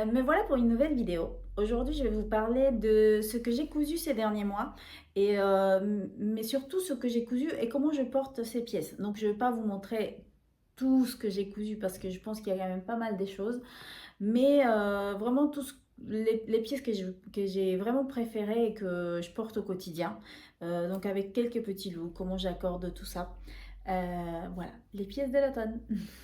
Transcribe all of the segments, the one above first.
Me voilà pour une nouvelle vidéo. Aujourd'hui, je vais vous parler de ce que j'ai cousu ces derniers mois, mais surtout ce que j'ai cousu et comment je porte ces pièces. Donc, je ne vais pas vous montrer tout ce que j'ai cousu parce que je pense qu'il y a quand même pas mal des choses, mais vraiment les pièces que j'ai vraiment préférées et que je porte au quotidien. Donc, avec quelques petits looks, comment j'accorde tout ça. Voilà, les pièces de l'automne.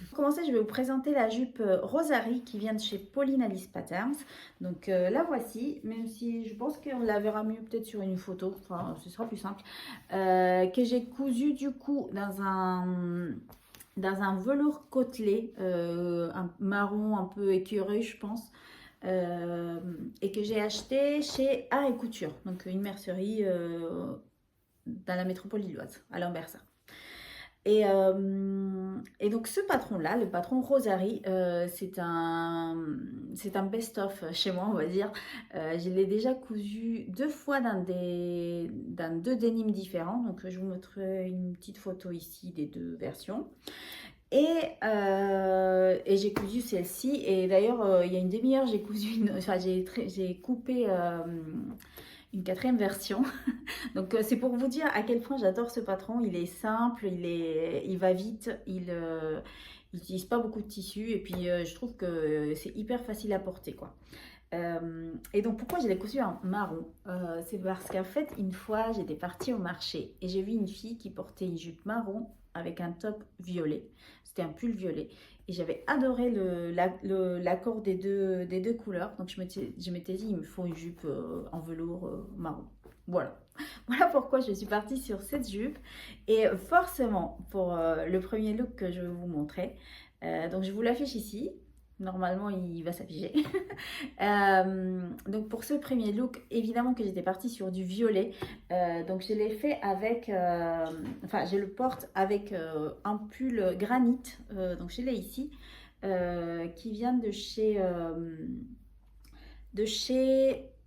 Pour commencer, je vais vous présenter la jupe Rosary qui vient de chez Pauline Alice Patterns. Donc la voici, même si je pense qu'on la verra mieux peut-être sur une photo, enfin ce sera plus simple. Que j'ai cousu du coup dans un velours côtelé, un marron un peu écureuil je pense. Et que j'ai acheté chez Art et Couture, donc une mercerie dans la métropole lilloise, à Lambersart. Et donc ce patron-là, le patron Rosary, c'est un best-of chez moi, on va dire. Je l'ai déjà cousu deux fois dans deux dénimes différents. Donc je vous montrerai une petite photo ici des deux versions. Et j'ai cousu celle-ci. Et d'ailleurs, il y a une demi-heure, j'ai j'ai coupé une quatrième version. Donc c'est pour vous dire à quel point j'adore ce patron. Il est simple, il va vite, il n'utilise pas beaucoup de tissu et puis je trouve que c'est hyper facile à porter quoi. Et donc pourquoi je l'ai cousu en marron? C'est parce qu'en fait une fois j'étais partie au marché et j'ai vu une fille qui portait une jupe marron avec un top violet. C'était un pull violet et j'avais adoré l'accord des deux couleurs. Donc je m'étais dit il me faut une jupe en velours marron. Voilà. Voilà pourquoi je suis partie sur cette jupe. Et forcément, pour le premier look que je vais vous montrer, donc je vous l'affiche ici. Normalement, il va s'afficher. Donc pour ce premier look, évidemment que j'étais partie sur du violet. Donc je l'ai fait avec, enfin je le porte avec un pull granit. Donc je l'ai ici, qui vient de chez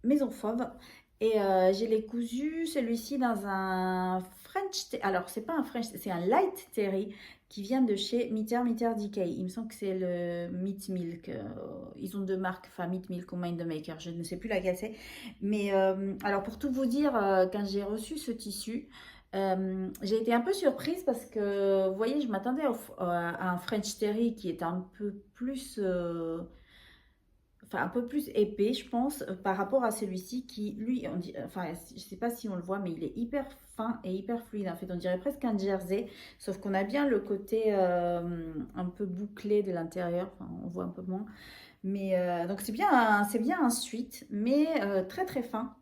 Maison Fauve. Et je l'ai cousu celui-ci dans un French, alors c'est pas un French, c'est un light terry qui vient de chez Mitter Decay. Il me semble que c'est le Meat Milk. Ils ont deux marques, enfin Meat Milk ou Mind the Maker, je ne sais plus laquelle c'est. Mais alors pour tout vous dire, quand j'ai reçu ce tissu, j'ai été un peu surprise parce que vous voyez, je m'attendais à un French terry qui est un peu plus enfin un peu plus épais, je pense, par rapport à celui-ci qui, lui, on dit, enfin, je sais pas si on le voit, mais il est hyper fin et hyper fluide. En fait, on dirait presque un jersey, sauf qu'on a bien le côté un peu bouclé de l'intérieur. Enfin, on voit un peu moins. Mais donc c'est bien un sweat, mais très très fin.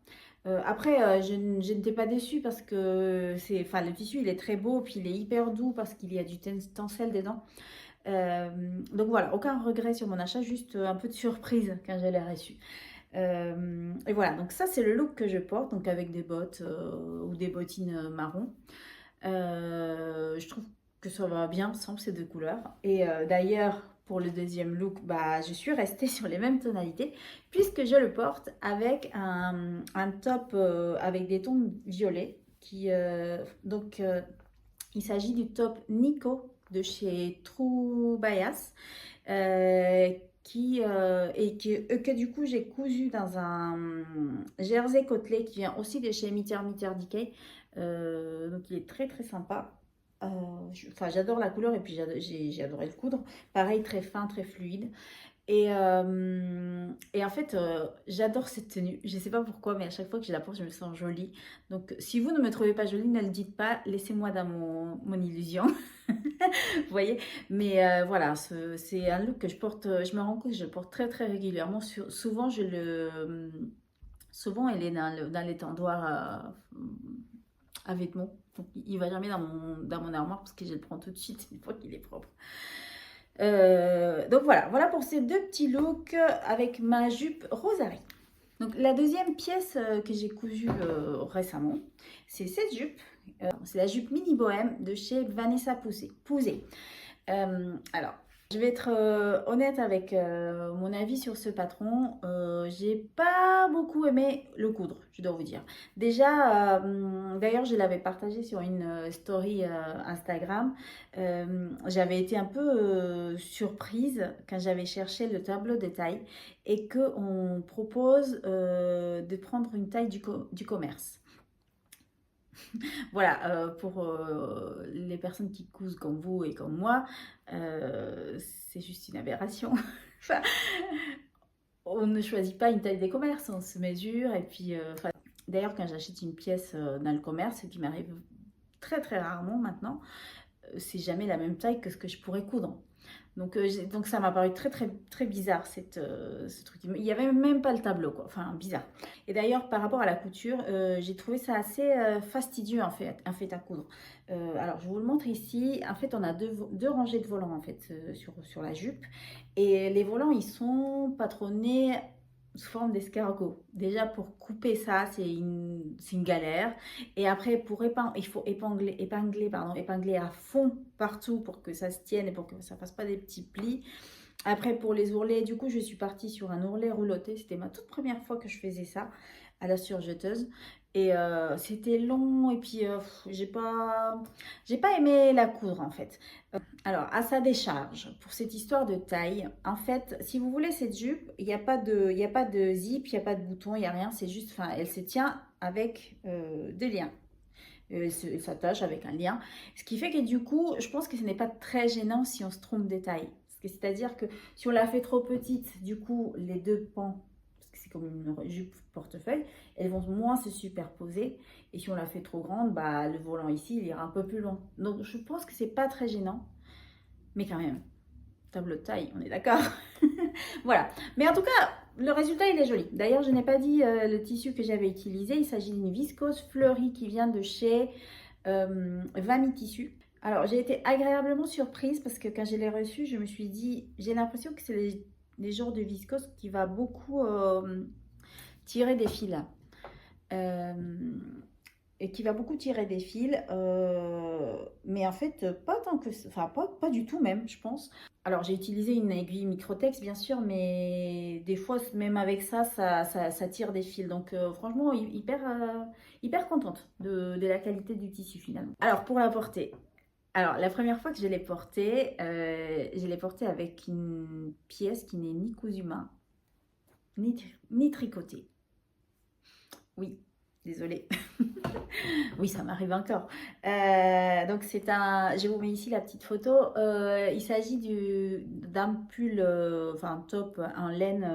Après, je n'étais pas déçue parce que enfin, le tissu il est très beau, puis il est hyper doux parce qu'il y a du tencel dedans. Euh, donc voilà, aucun regret sur mon achat, juste un peu de surprise quand je l'ai reçu. Et voilà, donc ça c'est le look que je porte, donc avec des bottes ou des bottines marron. Je trouve que ça va bien ensemble ces deux couleurs. Et d'ailleurs, pour le deuxième look, bah, je suis restée sur les mêmes tonalités puisque je le porte avec un top avec des tons violets. Il s'agit du top Nico de chez True Bias, que du coup j'ai cousu dans un jersey côtelé qui vient aussi de chez Mitter Decay. Donc il est très très sympa. Enfin, j'adore la couleur et puis j'ai adoré le coudre. Pareil, très fin, très fluide. Et en fait, j'adore cette tenue. Je ne sais pas pourquoi, mais à chaque fois que je la porte, je me sens jolie. Donc, si vous ne me trouvez pas jolie, ne le dites pas. Laissez-moi dans mon illusion. Vous voyez? Mais voilà, c'est un look que je porte. Je me rends compte que je le porte très, très régulièrement. Souvent, elle est dans l'étendoir à vêtements. Donc, il ne va jamais dans mon armoire parce que je le prends tout de suite une fois qu'il est propre. Donc voilà pour ces deux petits looks avec ma jupe Rosary. Donc la deuxième pièce que j'ai cousue récemment, c'est cette jupe. C'est la jupe mini bohème de chez Vanessa Pouzé. Alors, Je vais être honnête avec mon avis sur ce patron. J'ai pas beaucoup aimé le coudre, je dois vous dire. Déjà, d'ailleurs, je l'avais partagé sur une story Instagram. J'avais été un peu surprise quand j'avais cherché le tableau de taille et qu'on propose de prendre une taille du commerce. Voilà, pour les personnes qui cousent comme vous et comme moi, c'est juste une aberration. Enfin, on ne choisit pas une taille des commerces, on se mesure. Et puis, d'ailleurs, quand j'achète une pièce dans le commerce, ce qui m'arrive très très rarement maintenant, c'est jamais la même taille que ce que je pourrais coudre. Donc ça m'a paru très très très bizarre ce truc. Il n'y avait même pas le tableau quoi. Enfin bizarre. Et d'ailleurs par rapport à la couture, j'ai trouvé ça assez fastidieux en fait à coudre. Alors je vous le montre ici. En fait on a deux rangées de volants en fait sur la jupe. Et les volants ils sont patronnés sous forme d'escargot. Déjà pour couper ça c'est une galère. Et après pour il faut épingler à fond partout pour que ça se tienne et pour que ça fasse pas des petits plis. Après pour les ourlets, du coup je suis partie sur un ourlet rouloté. C'était ma toute première fois que je faisais ça à la surjeteuse. Et c'était long et puis j'ai pas aimé la coudre en fait. Alors, à sa décharge, pour cette histoire de taille, en fait, si vous voulez cette jupe, il y a pas de zip, il n'y a pas de bouton, il n'y a rien, c'est juste, enfin, elle se tient avec des liens. Elle s'attache avec un lien. Ce qui fait que du coup, je pense que ce n'est pas très gênant si on se trompe de taille. C'est-à-dire que si on la fait trop petite, du coup, les deux pans, parce que c'est comme une jupe portefeuille, elles vont moins se superposer. Et si on la fait trop grande, bah, le volant ici, il ira un peu plus loin. Donc, je pense que c'est pas très gênant. Mais quand même, tableau de taille, on est d'accord. Voilà. Mais en tout cas, le résultat, il est joli. D'ailleurs, je n'ai pas dit le tissu que j'avais utilisé. Il s'agit d'une viscose fleurie qui vient de chez Vami Tissu. Alors, j'ai été agréablement surprise parce que quand je l'ai reçu, je me suis dit, j'ai l'impression que c'est les genres de viscose qui va beaucoup tirer des fils. Euh, et qui va beaucoup tirer des fils, mais en fait, pas tant que ça, enfin, pas du tout même, je pense. Alors, j'ai utilisé une aiguille microtex, bien sûr, mais des fois, même avec ça, ça tire des fils. Donc, franchement, hyper contente de la qualité du tissu, finalement. Alors, pour la porter. Alors, la première fois que je l'ai portée avec une pièce qui n'est ni cousue main, ni tricotée. Oui, désolée. Oui, ça m'arrive encore. Donc je vous mets ici la petite photo. Il s'agit d'un pull, enfin un top en laine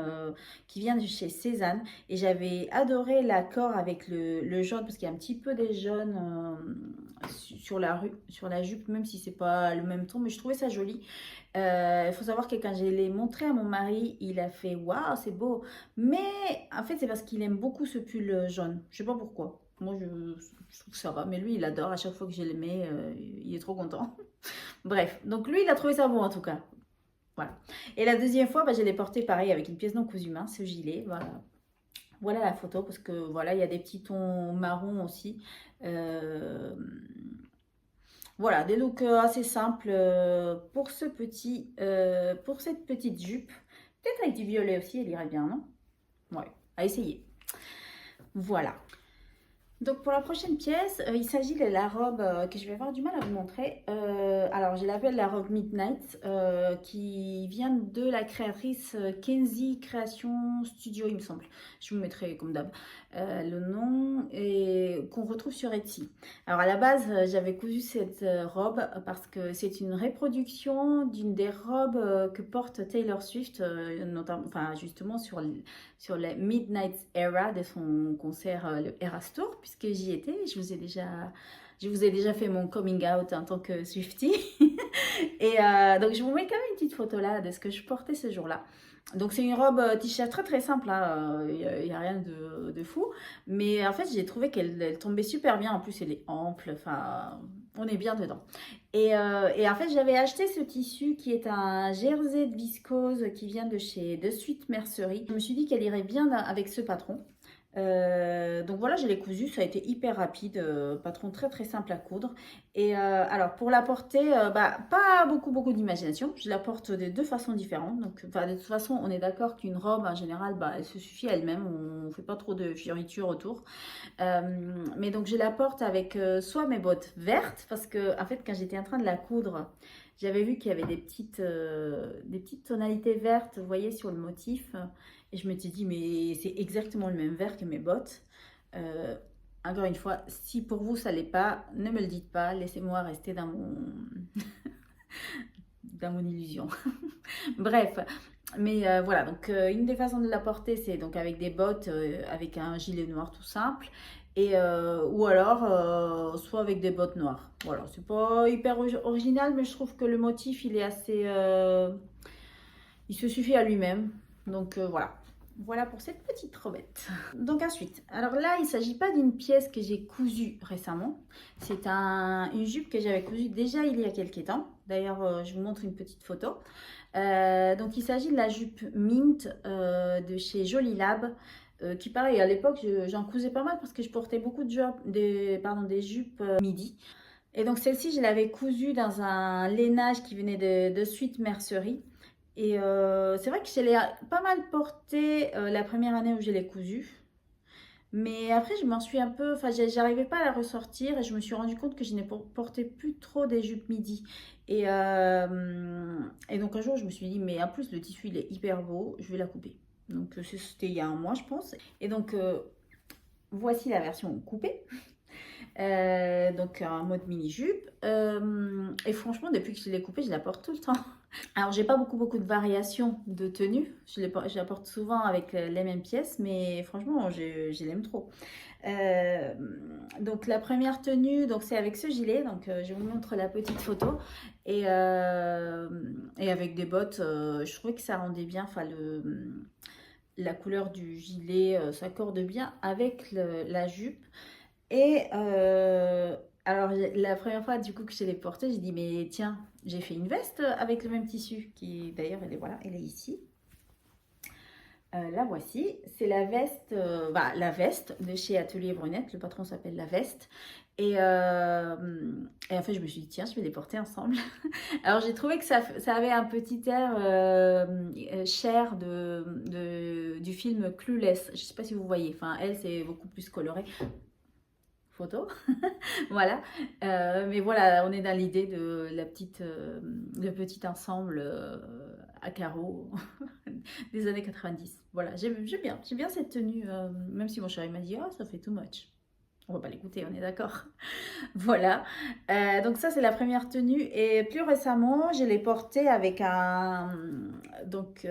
qui vient de chez Cézanne. Et j'avais adoré l'accord avec le jaune parce qu'il y a un petit peu des jaunes sur la jupe, même si c'est pas le même ton, mais je trouvais ça joli. Il faut savoir que quand je l'ai montré à mon mari, il a fait waouh, c'est beau. Mais en fait, c'est parce qu'il aime beaucoup ce pull jaune. Je sais pas pourquoi. Moi, je trouve que ça va. Mais lui, il adore. À chaque fois que je le mets, il est trop content. Bref. Donc, lui, il a trouvé ça bon en tout cas. Voilà. Et la deuxième fois, bah, je l'ai porté pareil avec une pièce non cousue main, ce gilet. Voilà. Voilà la photo parce que voilà, il y a des petits tons marron aussi. Euh, voilà, des looks assez simples pour cette petite jupe. Peut-être avec du violet aussi, elle irait bien, non? Ouais, à essayer. Voilà. Donc pour la prochaine pièce, il s'agit de la robe que je vais avoir du mal à vous montrer. Alors je l'appelle la robe Midnight qui vient de la créatrice Kenzie Création Studio il me semble. Je vous mettrai comme d'hab le nom et qu'on retrouve sur Etsy. Alors à la base j'avais cousu cette robe parce que c'est une reproduction d'une des robes que porte Taylor Swift, notamment, enfin justement sur la Midnight Era de son concert le Eras Tour, puisque j'y étais. Je vous ai déjà fait mon coming out en tant que Swiftie. Et donc, je vous mets quand même une petite photo là de ce que je portais ce jour-là. Donc, c'est une robe t-shirt très très simple, il n'y a rien de fou. Mais en fait, j'ai trouvé qu'elle tombait super bien. En plus, elle est ample, enfin, on est bien dedans. Et en fait, j'avais acheté ce tissu qui est un jersey de viscose qui vient de chez De Suite Mercerie. Je me suis dit qu'elle irait bien avec ce patron. Donc voilà, je l'ai cousu, ça a été hyper rapide, patron très très simple à coudre. Et alors pour la porter, bah, pas beaucoup d'imagination, je la porte de deux façons différentes. Donc enfin, de toute façon, on est d'accord qu'une robe en général, bah, elle se suffit elle-même, on ne fait pas trop de fioritures autour. Mais donc je la porte avec soit mes bottes vertes, parce que en fait quand j'étais en train de la coudre, j'avais vu qu'il y avait des petites tonalités vertes, vous voyez, sur le motif. Et je me suis dit, mais c'est exactement le même vert que mes bottes. Euh, Encore une fois, si pour vous ça l'est pas, ne me le dites pas, laissez-moi rester dans mon illusion. Bref, mais voilà, donc une des façons de la porter, c'est donc avec des bottes, avec un gilet noir tout simple, et ou alors soit avec des bottes noires. Voilà, c'est pas hyper original, mais je trouve que le motif, il est assez, il se suffit à lui-même. Donc voilà. Voilà pour cette petite robette. Donc ensuite, alors là, il ne s'agit pas d'une pièce que j'ai cousue récemment. C'est une jupe que j'avais cousue déjà il y a quelques temps. D'ailleurs, je vous montre une petite photo. Donc il s'agit de la jupe Mint de chez Jolie Lab. Qui pareil, à l'époque, j'en cousais pas mal parce que je portais beaucoup des jupes midi. Et donc celle-ci, je l'avais cousue dans un lainage qui venait de Suite Mercerie. Et c'est vrai que je l'ai pas mal portée la première année où je l'ai cousue. Mais après, je m'en suis un peu... Enfin, j'arrivais pas à la ressortir et je me suis rendu compte que je ne portais plus trop des jupes midi. Et donc un jour, je me suis dit, mais en plus, le tissu, il est hyper beau, je vais la couper. Donc c'était il y a un mois, je pense. Et donc, voici la version coupée. Donc en mode mini-jupe. Et franchement, depuis que je l'ai coupée, je la porte tout le temps. Alors, j'ai pas beaucoup de variations de tenue. Je la porte souvent avec les mêmes pièces, mais franchement, je l'aime trop. Euh, donc, la première tenue, donc c'est avec ce gilet. Donc, je vous montre la petite photo. Et avec des bottes, je trouvais que ça rendait bien. Enfin, la couleur du gilet s'accorde bien avec la jupe. Et alors, la première fois du coup que je l'ai portée, j'ai dit, mais tiens, j'ai fait une veste avec le même tissu, qui d'ailleurs, elle est, voilà, elle est ici. La voici, c'est la veste de chez Atelier Brunette, le patron s'appelle La Veste. Et en fait, je me suis dit, tiens, je vais les porter ensemble. Alors, j'ai trouvé que ça avait un petit air Cher du film Clueless. Je ne sais pas si vous voyez, enfin, elle, c'est beaucoup plus coloré. Photo. Voilà. Mais voilà, on est dans l'idée de le petit ensemble à carreaux des années 90. Voilà, j'aime bien cette tenue, même si mon chéri m'a dit, oh, ça fait too much. On va pas l'écouter, on est d'accord. Voilà. Donc ça, c'est la première tenue. Et plus récemment, je l'ai portée avec donc,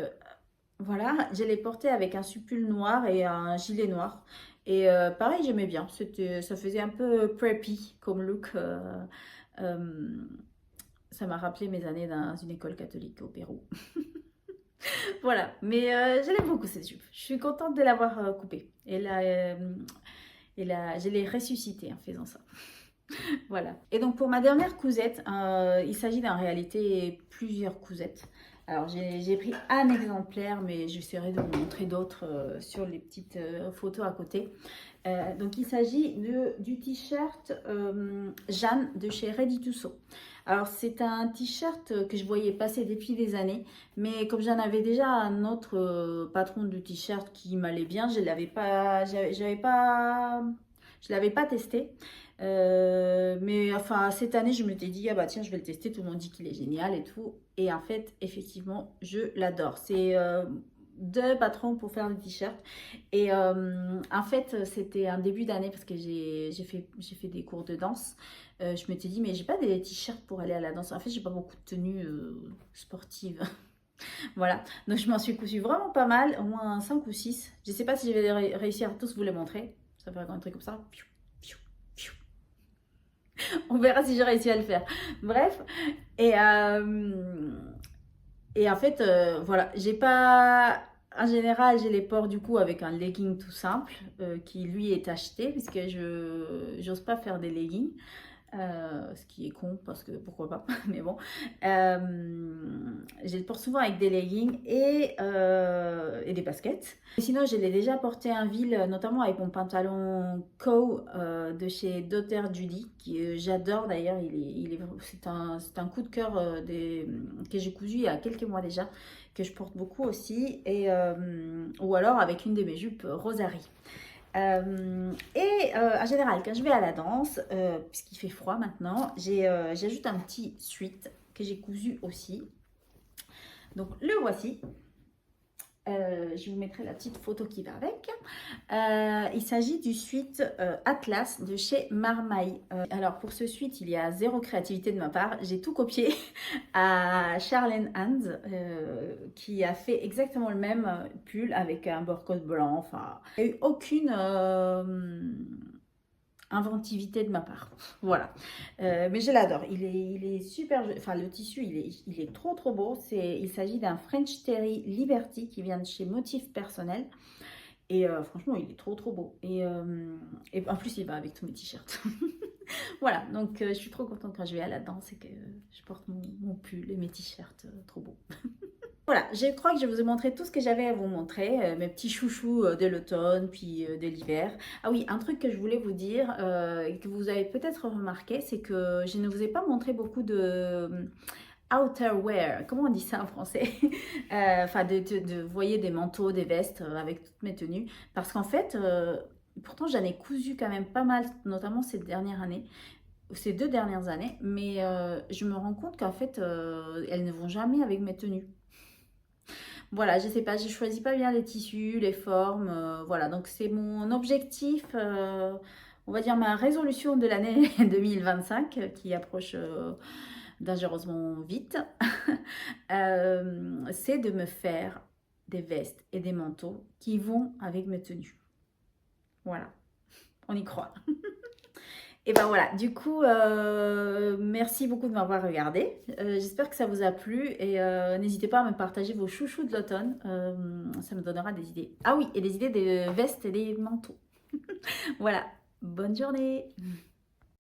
voilà, je l'ai portée avec un suppule noir et un gilet noir. Et pareil, j'aimais bien. Ça faisait un peu preppy comme look. Euh, Ça m'a rappelé mes années dans une école catholique au Pérou. Voilà, mais je l'aime beaucoup cette jupe. Je suis contente de l'avoir coupée. Je l'ai ressuscitée en faisant ça. Voilà. Et donc pour ma dernière cousette, il s'agit en réalité plusieurs cousettes. Alors j'ai pris un exemplaire, mais j'essaierai de vous montrer d'autres sur les petites photos à côté. Donc il s'agit du t-shirt Jeanne de chez Ready to Sew. Alors c'est un t-shirt que je voyais passer depuis des années, mais comme j'en avais déjà un autre patron de t-shirt qui m'allait bien, je l'avais pas testé. Mais enfin, cette année, je m'étais dit, ah bah tiens, je vais le tester. Tout le monde dit qu'il est génial et tout. Et en fait, effectivement, je l'adore. C'est deux patrons pour faire des t-shirts. Et en fait, c'était un début d'année parce que j'ai fait des cours de danse. Je m'étais dit, mais j'ai pas des t-shirts pour aller à la danse. En fait, j'ai pas beaucoup de tenues sportives. Voilà. Donc, je m'en suis cousu vraiment pas mal, au moins 5 ou 6. Je sais pas si je vais réussir à tous vous les montrer. Ça fait un truc comme ça. On verra si j'ai réussi à le faire. Bref. Et, et en fait, voilà, j'ai pas. En général, j'ai les ports du coup avec un legging tout simple qui lui est acheté puisque je n'ose pas faire des leggings. ce qui est con parce que pourquoi pas, mais bon. Je les porte souvent avec des leggings et des baskets. Et sinon, je l'ai déjà porté en ville, notamment avec mon pantalon Co de chez Dr. Judy, qui j'adore d'ailleurs. C'est un coup de cœur que j'ai cousu il y a quelques mois déjà, que je porte beaucoup aussi, ou alors avec une de mes jupes Rosary. En général, quand je vais à la danse, puisqu'il fait froid maintenant, j'ajoute un petit sweat que j'ai cousu aussi. Donc le voici. Je vous mettrai la petite photo qui va avec. Il s'agit du sweat Atlas de chez Marmaille. Alors pour ce sweat, il y a zéro créativité de ma part. J'ai tout copié à Charlene Hand qui a fait exactement le même pull avec un bord-côte blanc. Enfin, il n'y a eu aucune inventivité de ma part. Voilà. Mais je l'adore. Il est super. Enfin, le tissu, il est trop trop beau. Il s'agit d'un French Terry Liberty qui vient de chez Motif Personnel. Et franchement, il est trop trop beau. Et en plus, il va avec tous mes t-shirts. Voilà. Donc, je suis trop contente quand je vais à la danse et que je porte mon pull et mes t-shirts trop beaux. Voilà, je crois que je vous ai montré tout ce que j'avais à vous montrer, mes petits chouchous de l'automne, puis de l'hiver. Ah oui, un truc que je voulais vous dire, que vous avez peut-être remarqué, c'est que je ne vous ai pas montré beaucoup de outerwear. Comment on dit ça en français? Enfin, vous voyez, des manteaux, des vestes avec toutes mes tenues. Parce qu'en fait, pourtant j'en ai cousu quand même pas mal, notamment ces dernières années. Ces 2 dernières années, mais je me rends compte qu'en fait, elles ne vont jamais avec mes tenues. Voilà, je sais pas, je choisis pas bien les tissus, les formes, voilà. Donc c'est mon objectif, on va dire ma résolution de l'année 2025 qui approche dangereusement vite. C'est de me faire des vestes et des manteaux qui vont avec mes tenues. Voilà, on y croit. Et ben voilà, du coup, merci beaucoup de m'avoir regardé. J'espère que ça vous a plu et n'hésitez pas à me partager vos chouchous de l'automne. Ça me donnera des idées. Ah oui, et des idées des vestes et des manteaux. Voilà, bonne journée.